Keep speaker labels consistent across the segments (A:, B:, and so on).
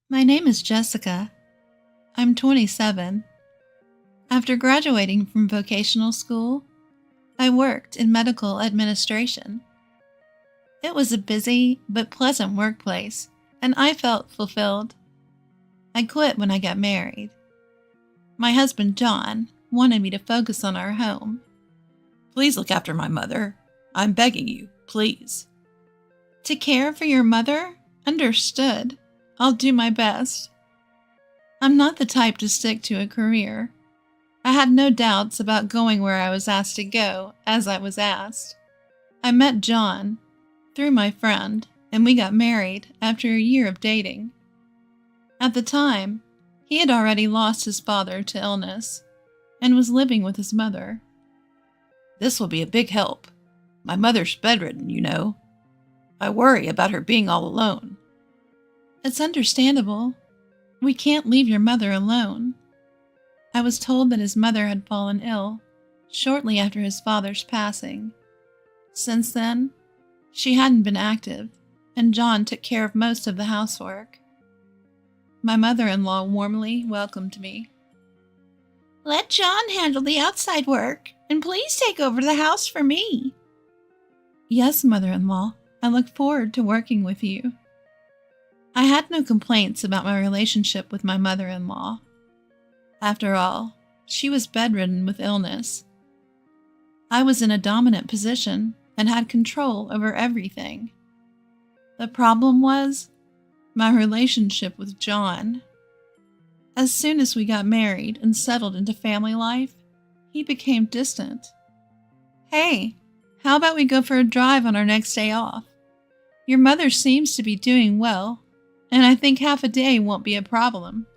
A: My name is Jessica. I'm 27. After graduating from vocational school, I worked in medical administration. It was a busy but pleasant workplace, and I felt fulfilled. I quit when I got married. My husband, John, wanted me to focus on our home.
B: Please look after my mother. I'm begging you, please.
A: To care for your mother? Understood. I'll do my best. I'm not the type to stick to a career. I had no doubts about going where I was asked to go, as I was asked. I met John through my friend, and we got married after a year of dating. At the time, he had already lost his father to illness and was living with his mother.
B: This will be a big help. My mother's bedridden, you know. I worry about her being all alone.
A: It's understandable. We can't leave your mother alone. I was told that his mother had fallen ill shortly after his father's passing. Since then, she hadn't been active, and John took care of most of the housework. My mother-in-law warmly welcomed me. Let John handle the outside work, and please take over the house for me. Yes, mother-in-law, I look forward to working with you. I had no complaints about my relationship with my mother-in-law. After all, she was bedridden with illness. I was in a dominant position and had control over everything. The problem was my relationship with John. As soon as we got married and settled into family life, he became distant. Hey, how about we go for a drive on our next day off? Your mother seems to be doing well, and I think half a day won't be a problem.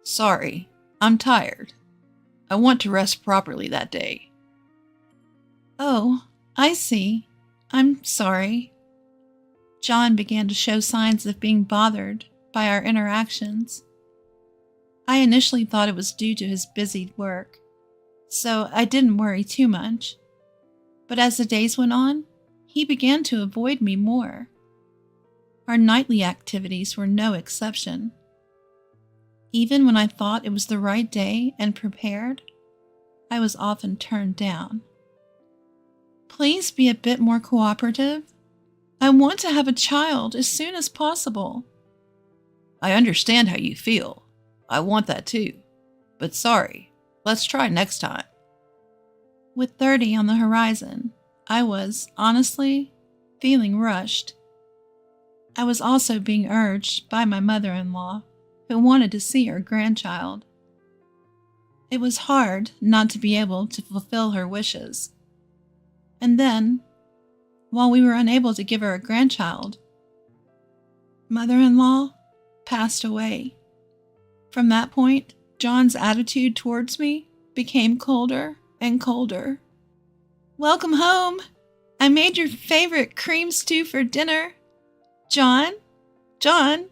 B: Sorry, I'm tired. I want to rest properly that day.
A: Oh, I see. I'm sorry. John began to show signs of being bothered by our interactions. I initially thought it was due to his busy work, so I didn't worry too much. But as the days went on, he began to avoid me more. Our nightly activities were no exception. Even when I thought it was the right day and prepared, I was often turned down. Please be a bit more cooperative. I want to have a child as soon as possible.
B: I understand how you feel. I want that too. But sorry, let's try next time.
A: With 30 on the horizon, I was, honestly, feeling rushed. I was also being urged by my mother-in-law, who wanted to see her grandchild. It was hard not to be able to fulfill her wishes. And then, while we were unable to give her a grandchild, mother-in-law passed away. From that point, John's attitude towards me became colder and colder. Welcome home! I made your favorite cream stew for dinner. John? John?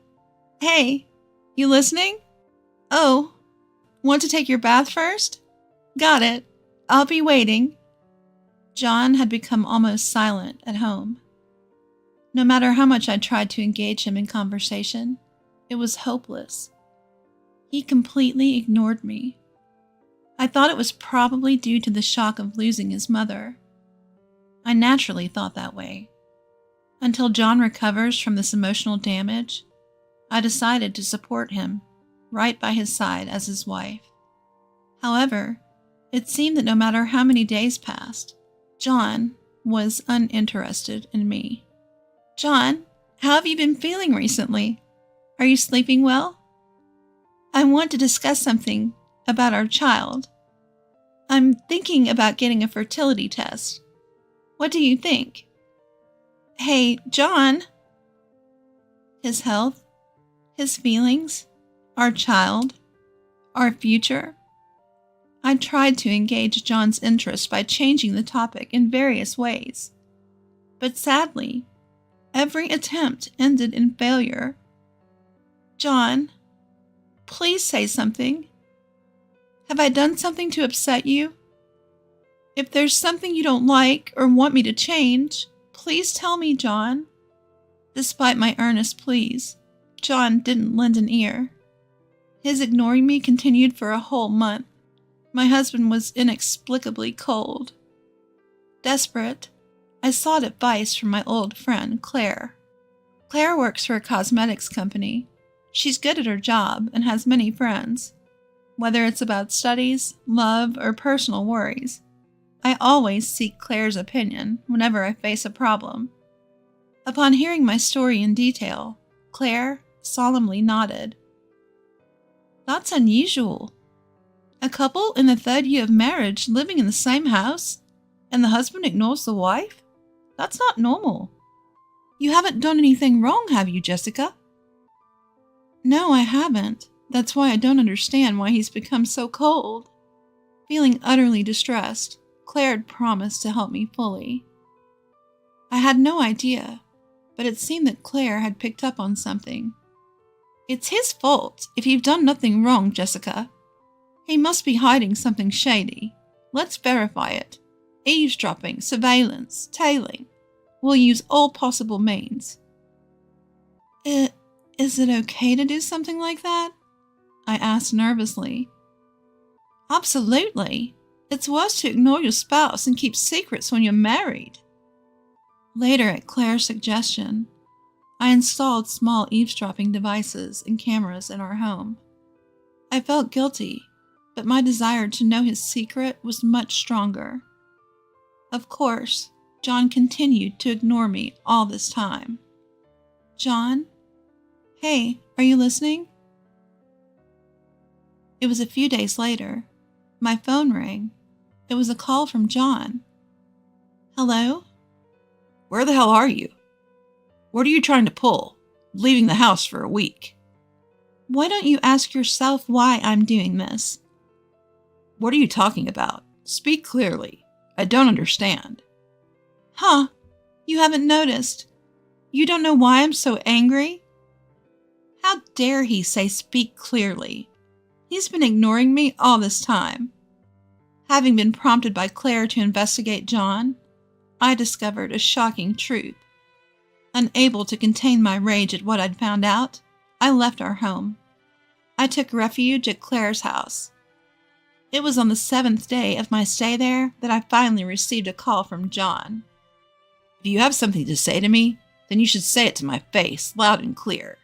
A: Hey, you listening? Oh, want to take your bath first? Got it. I'll be waiting. John had become almost silent at home. No matter how much I tried to engage him in conversation, it was hopeless. He completely ignored me. I thought it was probably due to the shock of losing his mother. I naturally thought that way. Until John recovers from this emotional damage, I decided to support him, right by his side as his wife. However, it seemed that no matter how many days passed, John was uninterested in me. John, how have you been feeling recently? Are you sleeping well? I want to discuss something about our child. I'm thinking about getting a fertility test. What do you think? Hey, John. His health, his feelings, our child, our future. I tried to engage John's interest by changing the topic in various ways. But sadly, every attempt ended in failure. John, please say something. Have I done something to upset you? If there's something you don't like or want me to change, please tell me, John. Despite my earnest pleas, John didn't lend an ear. His ignoring me continued for a whole month. My husband was inexplicably cold. Desperate, I sought advice from my old friend, Claire. Claire works for a cosmetics company. She's good at her job and has many friends. Whether it's about studies, love, or personal worries, I always seek Claire's opinion whenever I face a problem. Upon hearing my story in detail, Claire solemnly nodded. That's unusual. A couple in the third year of marriage living in the same house, and the husband ignores the wife? That's not normal. You haven't done anything wrong, have you, Jessica? No, I haven't. That's why I don't understand why he's become so cold. Feeling utterly distressed, Claire had promised to help me fully. I had no idea, but it seemed that Claire had picked up on something. It's his fault if you've done nothing wrong, Jessica. He must be hiding something shady. Let's verify it. Eavesdropping, surveillance, tailing. We'll use all possible means. Is it okay to do something like that? I asked nervously. Absolutely. It's worse to ignore your spouse and keep secrets when you're married. Later, at Claire's suggestion, I installed small eavesdropping devices and cameras in our home. I felt guilty, but my desire to know his secret was much stronger. Of course, John continued to ignore me all this time. John? Hey, are you listening? It was a few days later. My phone rang. It was a call from John. Hello?
B: Where the hell are you? What are you trying to pull? Leaving the house for a week.
A: Why don't you ask yourself why I'm doing this?
B: What are you talking about? Speak clearly. I don't understand.
A: Huh? You haven't noticed? You don't know why I'm so angry? How dare he say speak clearly? He's been ignoring me all this time. Having been prompted by Claire to investigate John, I discovered a shocking truth. Unable to contain my rage at what I'd found out, I left our home. I took refuge at Claire's house. It was on the 7th day of my stay there that I finally received a call from John.
B: If you have something to say to me, then you should say it to my face, loud and clear.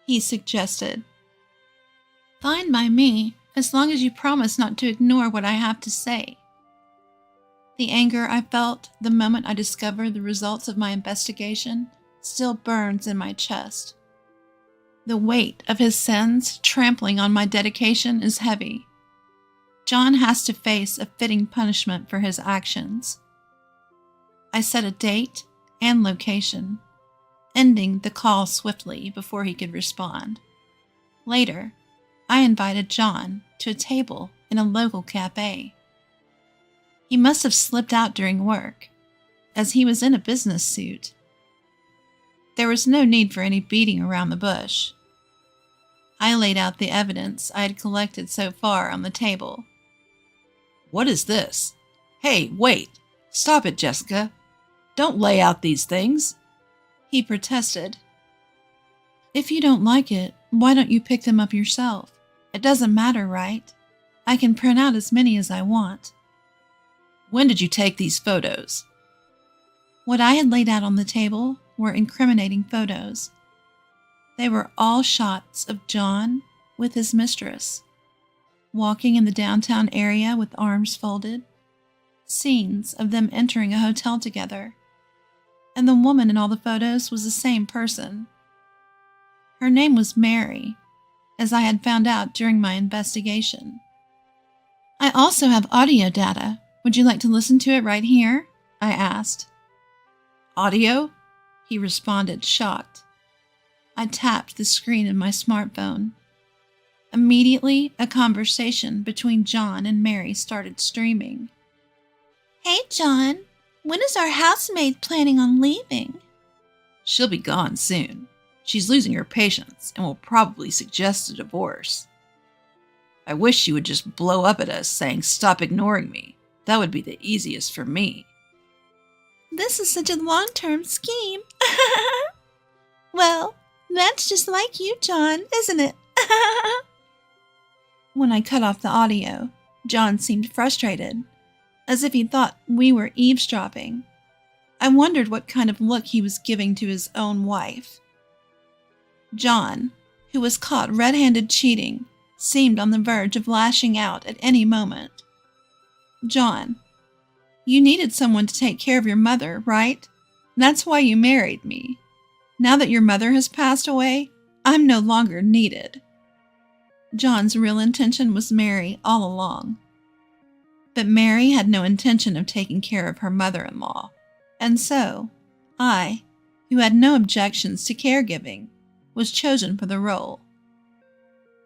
A: He suggested. Fine by me, as long as you promise not to ignore what I have to say. The anger I felt the moment I discovered the results of my investigation still burns in my chest. The weight of his sins trampling on my dedication is heavy. John has to face a fitting punishment for his actions. I set a date and location, ending the call swiftly before he could respond. Later, I invited John to a table in a local cafe. He must have slipped out during work, as he was in a business suit. There was no need for any beating around the bush. I laid out the evidence I had collected so far on the table.
B: What is this? Hey, wait! Stop it, Jessica! Don't lay out these things!
A: He protested. If you don't like it, why don't you pick them up yourself? It doesn't matter, right? I can print out as many as I want.
B: When did you take these photos?
A: What I had laid out on the table were incriminating photos. They were all shots of John with his mistress, walking in the downtown area with arms folded, scenes of them entering a hotel together, and the woman in all the photos was the same person. Her name was Mary, as I had found out during my investigation. I also have audio data. Would you like to listen to it right here? I asked.
B: Audio?
A: He responded, shocked. I tapped the screen of my smartphone. Immediately, a conversation between John and Mary started streaming. Hey, John, when is our housemaid planning on leaving?
B: She'll be gone soon. She's losing her patience and will probably suggest a divorce. I wish she would just blow up at us saying, "Stop ignoring me." That would be the easiest for me.
A: This is such a long-term scheme. Well, That's just like you, John, isn't it? When I cut off the audio, John seemed frustrated, as if he thought we were eavesdropping. I wondered what kind of look he was giving to his own wife. John, who was caught red-handed cheating, seemed on the verge of lashing out at any moment. John, you needed someone to take care of your mother, right? That's why you married me. Now that your mother has passed away, I'm no longer needed. John's real intention was Mary all along. But Mary had no intention of taking care of her mother-in-law, and so I, who had no objections to caregiving, was chosen for the role.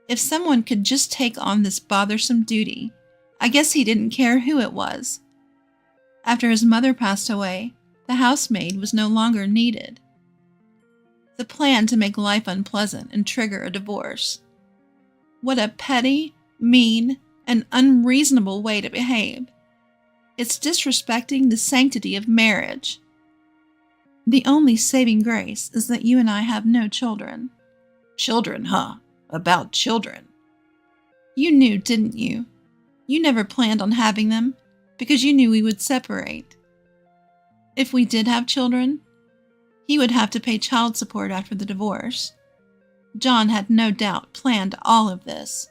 A: If someone could just take on this bothersome duty, I guess he didn't care who it was. After his mother passed away, the housemaid was no longer needed. The plan to make life unpleasant and trigger a divorce. What a petty, mean, and unreasonable way to behave. It's disrespecting the sanctity of marriage. The only saving grace is that you and I have no children.
B: Children, huh? About children.
A: You knew, didn't you? You never planned on having them because you knew we would separate. If we did have children, he would have to pay child support after the divorce. John had no doubt planned all of this.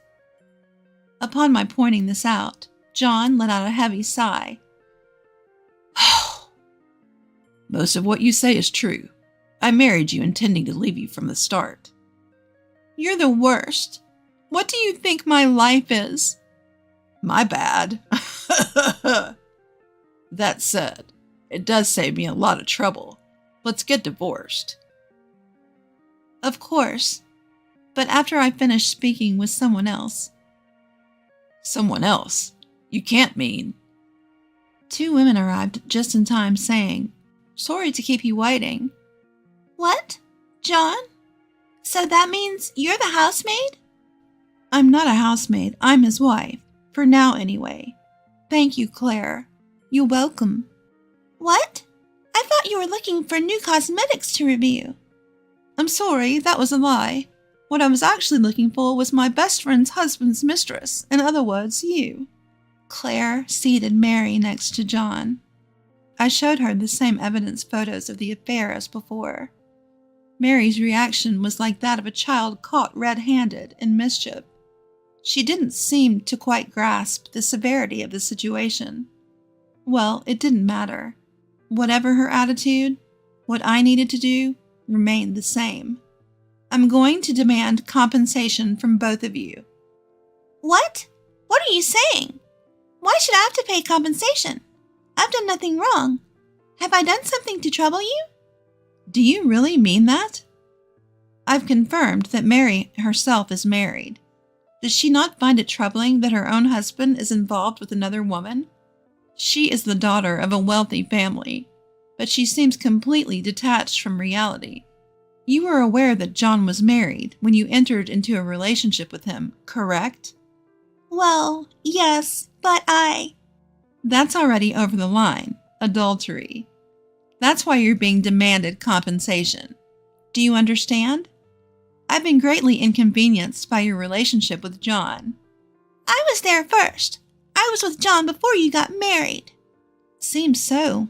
A: Upon my pointing this out, John let out a heavy sigh.
B: Most of what you say is true. I married you intending to leave you from the start.
A: You're the worst. What do you think my life is?
B: My bad. That said, it does save me a lot of trouble. Let's get divorced.
A: Of course. But after I finished speaking with someone else.
B: Someone else? You can't mean...
A: 2 women arrived just in time saying, "Sorry to keep you waiting." What? John? So that means you're the housemaid? I'm not a housemaid. I'm his wife. For now, anyway. Thank you, Claire. You're welcome. What? I thought you were looking for new cosmetics to review. I'm sorry, that was a lie. What I was actually looking for was my best friend's husband's mistress, in other words, you. Claire seated Mary next to John. I showed her the same evidence photos of the affair as before. Mary's reaction was like that of a child caught red-handed in mischief. She didn't seem to quite grasp the severity of the situation. Well, it didn't matter. Whatever her attitude, what I needed to do remained the same. I'm going to demand compensation from both of you. What? What are you saying? Why should I have to pay compensation? I've done nothing wrong. Have I done something to trouble you? Do you really mean that? I've confirmed that Mary herself is married. Does she not find it troubling that her own husband is involved with another woman? She is the daughter of a wealthy family, but she seems completely detached from reality. You were aware that John was married when you entered into a relationship with him, correct? Well, yes, but That's already over the line. Adultery. That's why you're being demanded compensation. Do you understand? I've been greatly inconvenienced by your relationship with John. I was there first. I was with John before you got married. Seems so.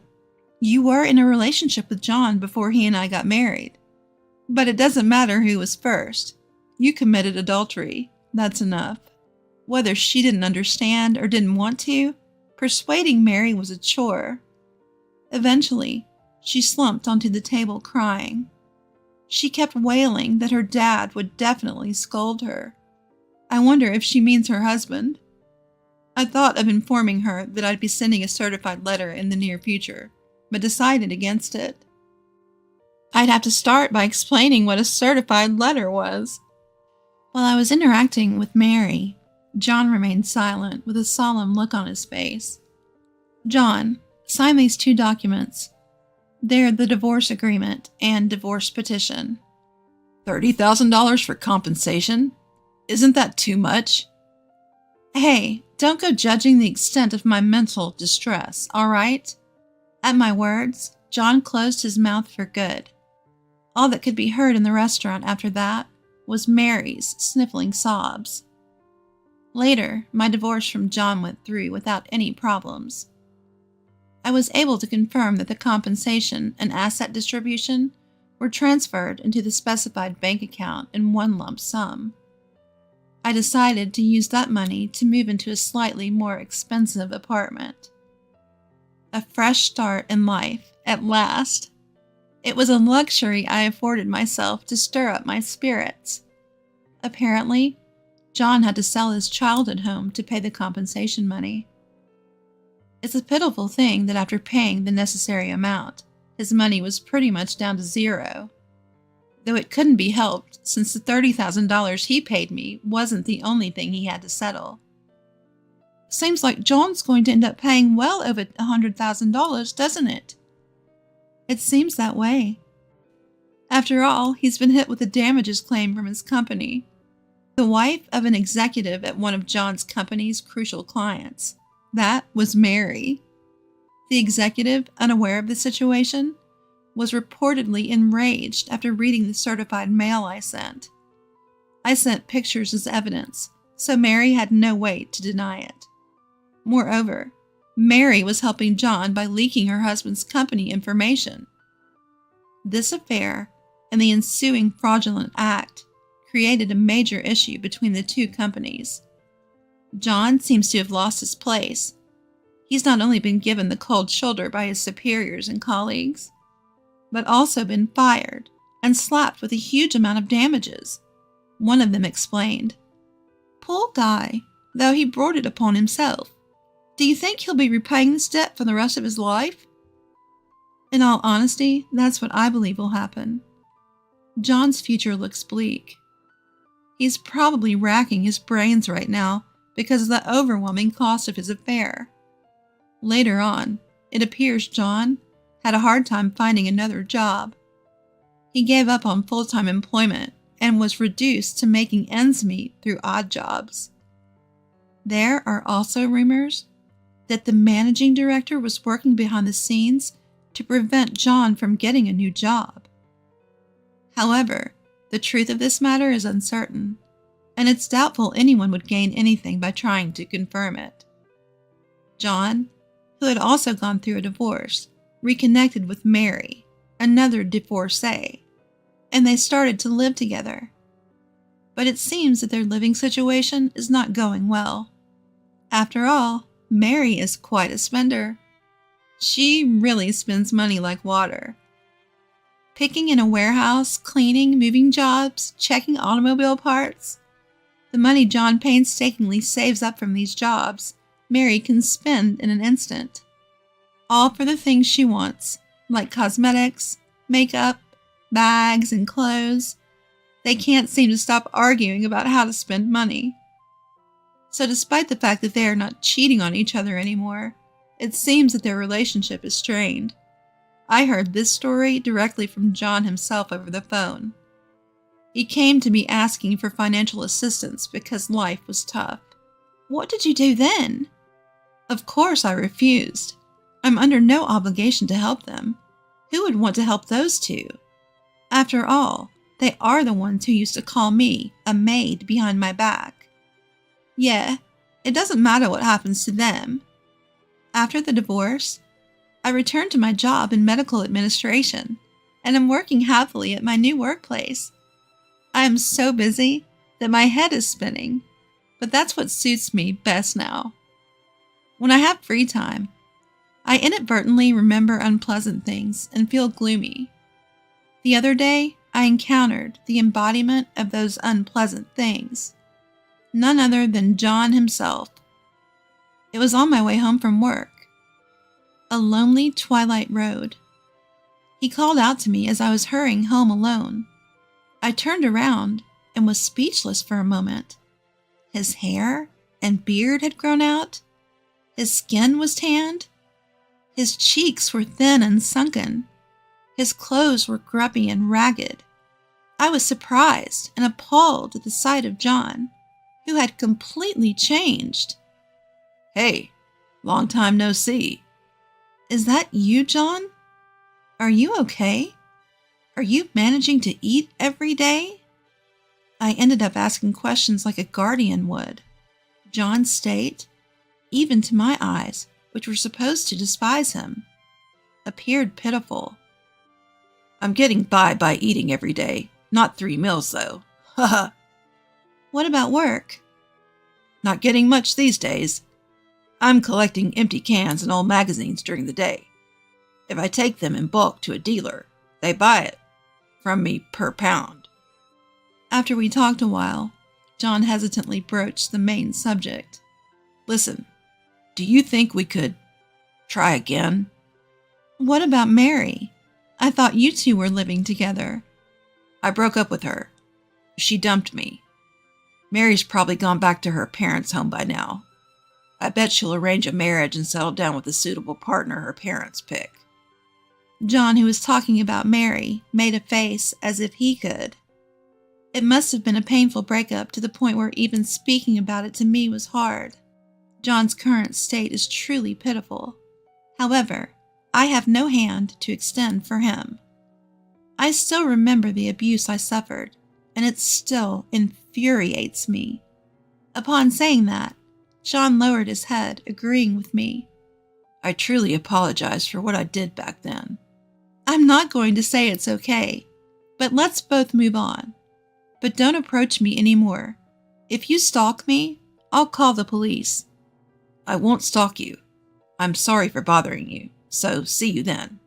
A: You were in a relationship with John before he and I got married. But it doesn't matter who was first. You committed adultery. That's enough. Whether she didn't understand or didn't want to, persuading Mary was a chore. Eventually, she slumped onto the table crying. She kept wailing that her dad would definitely scold her. I wonder if she means her husband. I thought of informing her that I'd be sending a certified letter in the near future, but decided against it. I'd have to start by explaining what a certified letter was. While I was interacting with Mary, John remained silent with a solemn look on his face. John, sign these 2 documents. They're the divorce agreement and divorce petition.
B: $30,000 for compensation? Isn't that too much?
A: Hey, don't go judging the extent of my mental distress, all right? At my words, John closed his mouth for good. All that could be heard in the restaurant after that was Mary's sniffling sobs. Later, my divorce from John went through without any problems. I was able to confirm that the compensation and asset distribution were transferred into the specified bank account in one lump sum. I decided to use that money to move into a slightly more expensive apartment. A fresh start in life, at last. It was a luxury I afforded myself to stir up my spirits. Apparently, John had to sell his childhood home to pay the compensation money. It's a pitiful thing that after paying the necessary amount, his money was pretty much down to zero. Though it couldn't be helped since the $30,000 he paid me wasn't the only thing he had to settle. Seems like John's going to end up paying well over $100,000, doesn't it? It seems that way. After all, he's been hit with a damages claim from his company, the wife of an executive at one of John's company's crucial clients. That was Mary. The executive, unaware of the situation, was reportedly enraged after reading the certified mail I sent. I sent pictures as evidence, so Mary had no way to deny it. Moreover, Mary was helping John by leaking her husband's company information. This affair and the ensuing fraudulent act created a major issue between the two companies. John seems to have lost his place. He's not only been given the cold shoulder by his superiors and colleagues, but also been fired and slapped with a huge amount of damages. One of them explained, "Poor guy, though he brought it upon himself. Do you think he'll be repaying this debt for the rest of his life?" In all honesty, that's what I believe will happen. John's future looks bleak. He's probably racking his brains right now because of the overwhelming cost of his affair. Later on, it appears John had a hard time finding another job. He gave up on full-time employment and was reduced to making ends meet through odd jobs. There are also rumors that the managing director was working behind the scenes to prevent John from getting a new job. However, the truth of this matter is uncertain, and it's doubtful anyone would gain anything by trying to confirm it. John, who had also gone through a divorce, reconnected with Mary, another divorcee, and they started to live together. But it seems that their living situation is not going well. After all, Mary is quite a spender. She really spends money like water. Picking in a warehouse, cleaning, moving jobs, checking automobile parts. The money John painstakingly saves up from these jobs, Mary can spend in an instant. All for the things she wants, like cosmetics, makeup, bags, and clothes. They can't seem to stop arguing about how to spend money. So despite the fact that they are not cheating on each other anymore, it seems that their relationship is strained. I heard this story directly from John himself over the phone. He came to me asking for financial assistance because life was tough. What did you do then? Of course I refused. I'm under no obligation to help them. Who would want to help those two? After all, they are the ones who used to call me a maid behind my back. Yeah, it doesn't matter what happens to them. After the divorce, I returned to my job in medical administration, and am working happily at my new workplace. I am so busy that my head is spinning, but that's what suits me best now. When I have free time, I inadvertently remember unpleasant things and feel gloomy. The other day, I encountered the embodiment of those unpleasant things. None other than John himself. It was on my way home from work. A lonely twilight road. He called out to me as I was hurrying home alone. I turned around and was speechless for a moment. His hair and beard had grown out. His skin was tanned. His cheeks were thin and sunken. His clothes were grubby and ragged. I was surprised and appalled at the sight of John, who had completely changed.
B: "Hey, long time no see."
A: "Is that you, John? Are you okay?" Are you managing to eat every day? I ended up asking questions like a guardian would. John's state, even to my eyes, which were supposed to despise him, appeared pitiful.
B: I'm getting by eating every day. Not 3 meals, though. Haha.
A: What about work?
B: Not getting much these days. I'm collecting empty cans and old magazines during the day. If I take them in bulk to a dealer, they buy it from me per pound.
A: After we talked a while, John hesitantly broached the main subject.
B: Listen, do you think we could try again?
A: What about Mary? I thought you two were living together.
B: I broke up with her. She dumped me. Mary's probably gone back to her parents' home by now. I bet she'll arrange a marriage and settle down with a suitable partner her parents pick.
A: John, who was talking about Mary, made a face as if he could. It must have been a painful breakup to the point where even speaking about it to me was hard. John's current state is truly pitiful. However, I have no hand to extend for him. I still remember the abuse I suffered, and it still infuriates me. Upon saying that, John lowered his head, agreeing with me.
B: I truly apologize for what I did back then.
A: I'm not going to say it's okay, but let's both move on. But don't approach me anymore. If you stalk me, I'll call the police.
B: I won't stalk you. I'm sorry for bothering you, so see you then.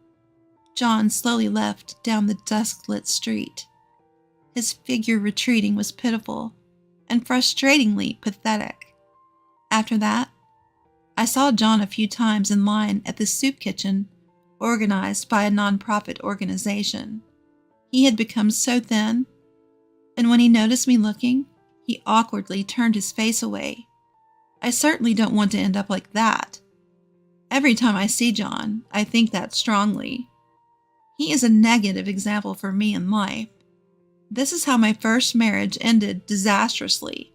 A: John slowly left down the dusk-lit street. His figure retreating was pitiful and frustratingly pathetic. After that, I saw John a few times in line at the soup kitchen organized by a nonprofit organization. He had become so thin, and when he noticed me looking, he awkwardly turned his face away. I certainly don't want to end up like that. Every time I see John, I think that strongly. He is a negative example for me in life. This is how my first marriage ended disastrously.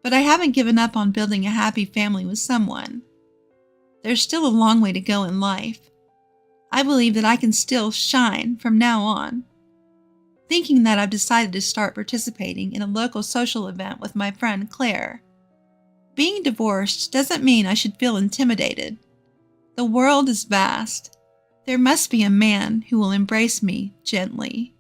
A: But I haven't given up on building a happy family with someone. There's still a long way to go in life. I believe that I can still shine from now on. Thinking that, I've decided to start participating in a local social event with my friend Claire. Being divorced doesn't mean I should feel intimidated. The world is vast. There must be a man who will embrace me gently.